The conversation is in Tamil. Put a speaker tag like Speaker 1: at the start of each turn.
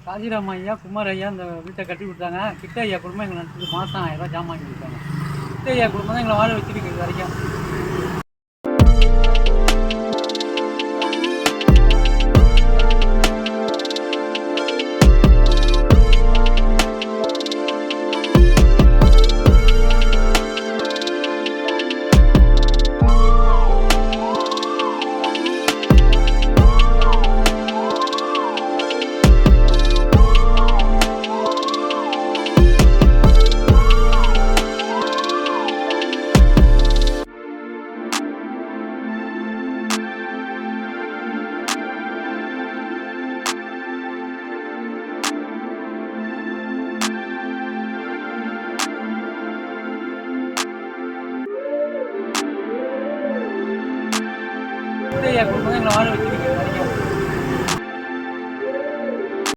Speaker 1: காசிராம் ஐயா, குமார் ஐயா இந்த வீட்டை கட்டி கொடுத்தாங்க. கிட்ட ஐயா குடும்பம் எங்களை நடத்துது. மாதம் 1000 ரூபா ஜாமான் வாங்கி கொடுத்தாங்க. கிட்ட ஐயா குடும்பம் தான் எங்களை வாழ வச்சிருக்கு இது வரைக்கும். கிட்ட ஐயா குடும்பம் தான் எங்களை வாழ வச்சிருக்கு.